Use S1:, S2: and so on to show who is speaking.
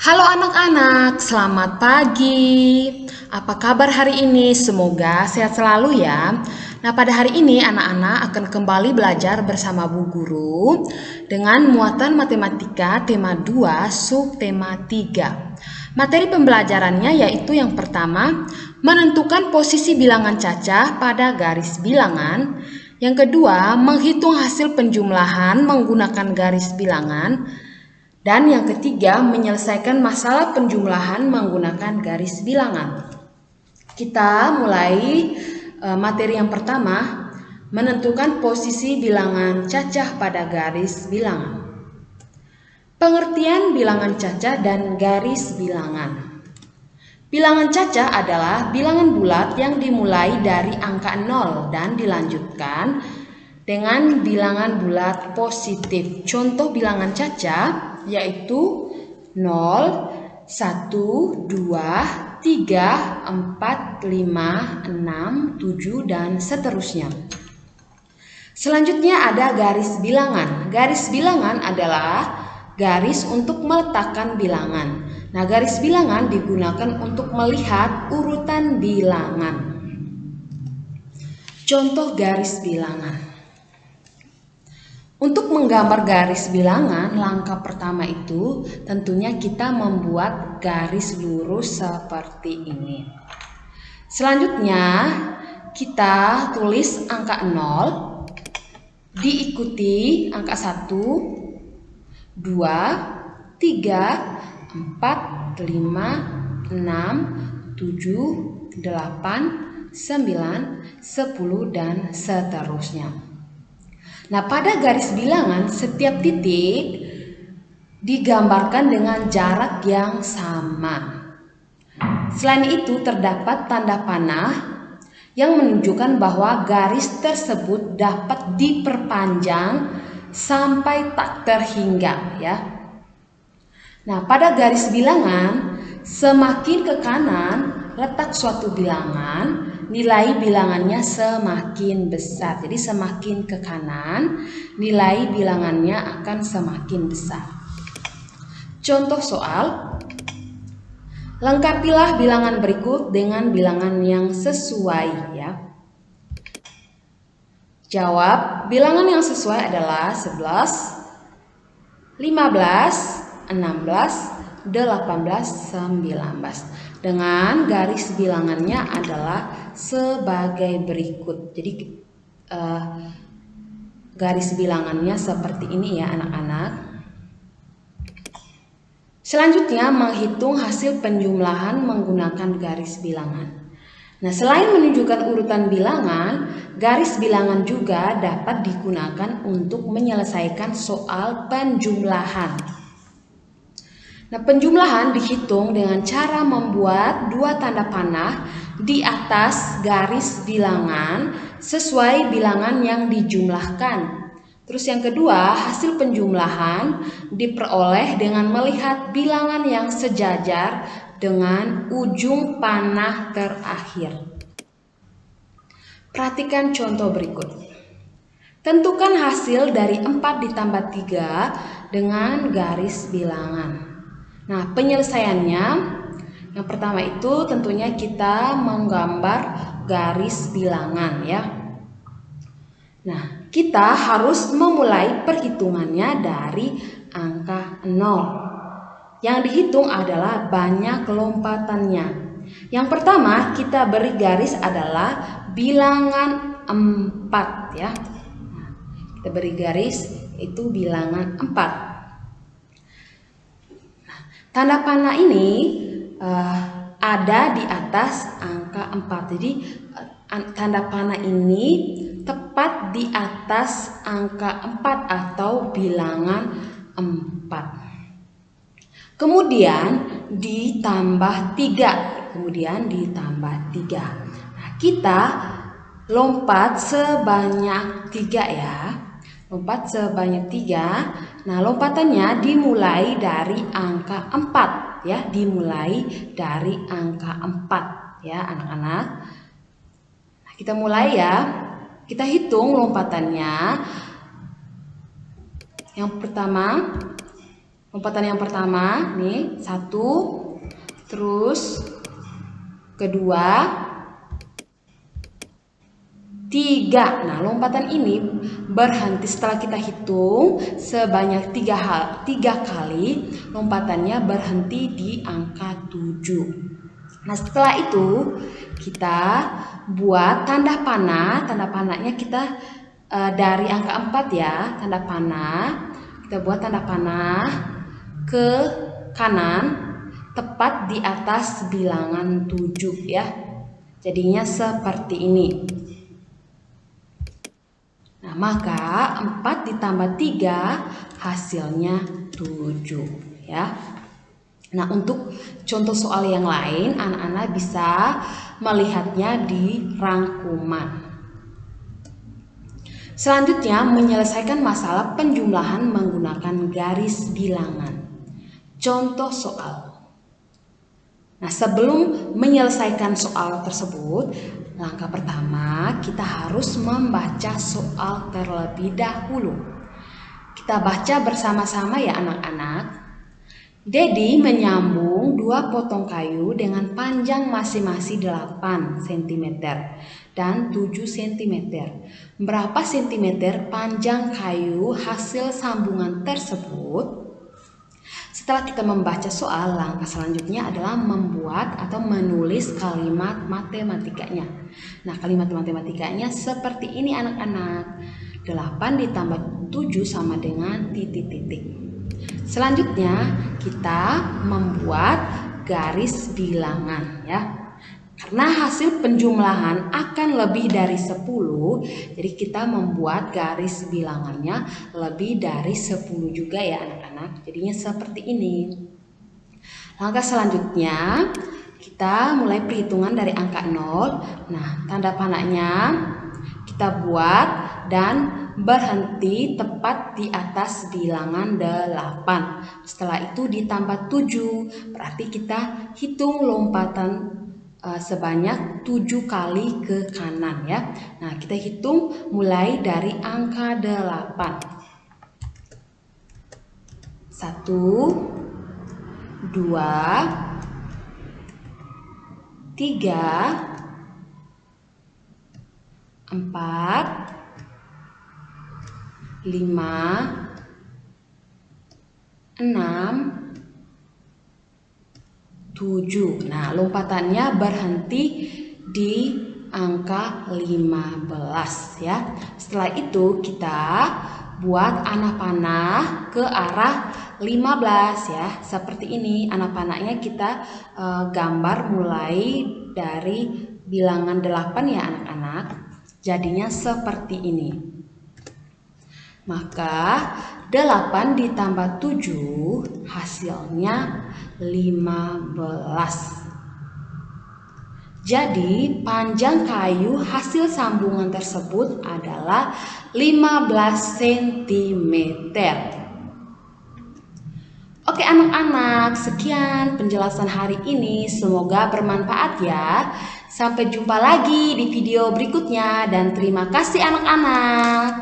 S1: Halo anak-anak, selamat pagi. Apa kabar hari ini? Semoga sehat selalu ya. Nah, pada hari ini anak-anak akan kembali belajar bersama Bu Guru dengan muatan matematika tema 2 subtema 3. Materi pembelajarannya yaitu yang pertama, menentukan posisi bilangan cacah pada garis bilangan. Yang kedua, menghitung hasil penjumlahan menggunakan garis bilangan. Dan yang ketiga, menyelesaikan masalah penjumlahan menggunakan garis bilangan. Kita mulai materi yang pertama, menentukan posisi bilangan cacah pada garis bilangan. Pengertian bilangan cacah dan garis bilangan. Bilangan cacah adalah bilangan bulat yang dimulai dari angka 0 dan dilanjutkan dengan bilangan bulat positif. Contoh bilangan cacah yaitu 0, 1, 2, 3, 4, 5, 6, 7, dan seterusnya. Selanjutnya ada garis bilangan. Garis bilangan adalah garis untuk meletakkan bilangan. Nah, garis bilangan digunakan untuk melihat urutan bilangan. Contoh garis bilangan. Untuk menggambar garis bilangan, langkah pertama itu tentunya kita membuat garis lurus seperti ini. Selanjutnya, kita tulis angka 0, diikuti angka 1, 2, 3, 4, 5, 6, 7, 8, 9, 10, dan seterusnya. Nah, pada garis bilangan setiap titik digambarkan dengan jarak yang sama. Selain itu terdapat tanda panah yang menunjukkan bahwa garis tersebut dapat diperpanjang sampai tak terhingga ya. Nah, pada garis bilangan semakin ke kanan letak suatu bilangan, nilai bilangannya semakin besar. Jadi semakin ke kanan, nilai bilangannya akan semakin besar. Contoh soal, lengkapilah bilangan berikut dengan bilangan yang sesuai ya. Jawab, bilangan yang sesuai adalah 11, 15, 16, 18, 19. Dengan garis bilangannya adalah sebagai berikut. Jadi garis bilangannya seperti ini ya anak-anak. Selanjutnya menghitung hasil penjumlahan menggunakan garis bilangan. Nah, selain menunjukkan urutan bilangan, garis bilangan juga dapat digunakan untuk menyelesaikan soal penjumlahan. Nah, penjumlahan dihitung dengan cara membuat dua tanda panah di atas garis bilangan sesuai bilangan yang dijumlahkan. Terus yang kedua, hasil penjumlahan diperoleh dengan melihat bilangan yang sejajar dengan ujung panah terakhir. Perhatikan contoh berikut. Tentukan hasil dari 4 ditambah 3 dengan garis bilangan. Nah, penyelesaiannya yang pertama itu tentunya kita menggambar garis bilangan ya. Nah, kita harus memulai perhitungannya dari angka 0. Yang dihitung adalah banyak lompatannya. Yang pertama kita beri garis adalah bilangan 4 ya. Kita beri garis itu bilangan 4. Tanda panah ini ada di atas angka 4. Jadi tanda panah ini tepat di atas angka 4 atau bilangan 4. Kemudian ditambah 3. Nah, kita lompat sebanyak 3 ya. Lompat sebanyak 3. Nah, lompatannya dimulai dari angka 4 ya, dimulai dari angka 4 ya, anak-anak. Nah, kita mulai ya. Kita hitung lompatannya. Yang pertama Lompatan yang pertama nih 1, terus kedua 3. Nah, lompatan ini berhenti setelah kita hitung sebanyak 3 kali. Lompatannya berhenti di angka 7. Nah, setelah itu kita buat tanda panah. Tanda panahnya kita dari angka 4 ya, tanda panah. Kita buat tanda panah ke kanan tepat di atas bilangan 7 ya. Jadinya seperti ini. Nah, maka 4 ditambah 3 hasilnya 7 ya. Nah, untuk contoh soal yang lain anak-anak bisa melihatnya di rangkuman. Selanjutnya menyelesaikan masalah penjumlahan menggunakan garis bilangan. Contoh soal. Nah, sebelum menyelesaikan soal tersebut, langkah pertama kita harus membaca soal terlebih dahulu. Kita baca bersama-sama ya anak-anak. Dedi menyambung 2 potong kayu dengan panjang masing-masing 8 cm dan 7 cm. Berapa cm panjang kayu hasil sambungan tersebut? Setelah kita membaca soal, langkah selanjutnya adalah membuat atau menulis kalimat matematikanya. Nah, kalimat matematikanya seperti ini anak-anak. 8 ditambah 7 sama dengan titik-titik. Selanjutnya kita membuat garis bilangan ya. Karena hasil penjumlahan akan lebih dari 10, jadi kita membuat garis bilangannya lebih dari 10 juga ya anak-anak. Jadinya seperti ini. Langkah selanjutnya kita mulai perhitungan dari angka 0. Nah, tanda panahnya kita buat dan berhenti tepat di atas bilangan 8. Setelah itu ditambah 7. Berarti kita hitung lompatan sebanyak 7 kali ke kanan ya. Nah, kita hitung mulai dari angka 8. 1, 2, 3, 4, 5, 6, 7. Nah, lompatannya berhenti di angka 15 ya. Setelah itu kita buat anak panah ke arah 15 ya. Seperti ini anak panahnya kita gambar mulai dari bilangan 8 ya anak-anak. Jadinya seperti ini. Maka 8 ditambah 7 hasilnya 15. Jadi panjang kayu hasil sambungan tersebut adalah 15 cm. Oke anak-anak, sekian penjelasan hari ini. Semoga bermanfaat ya. Sampai jumpa lagi di video berikutnya dan terima kasih anak-anak.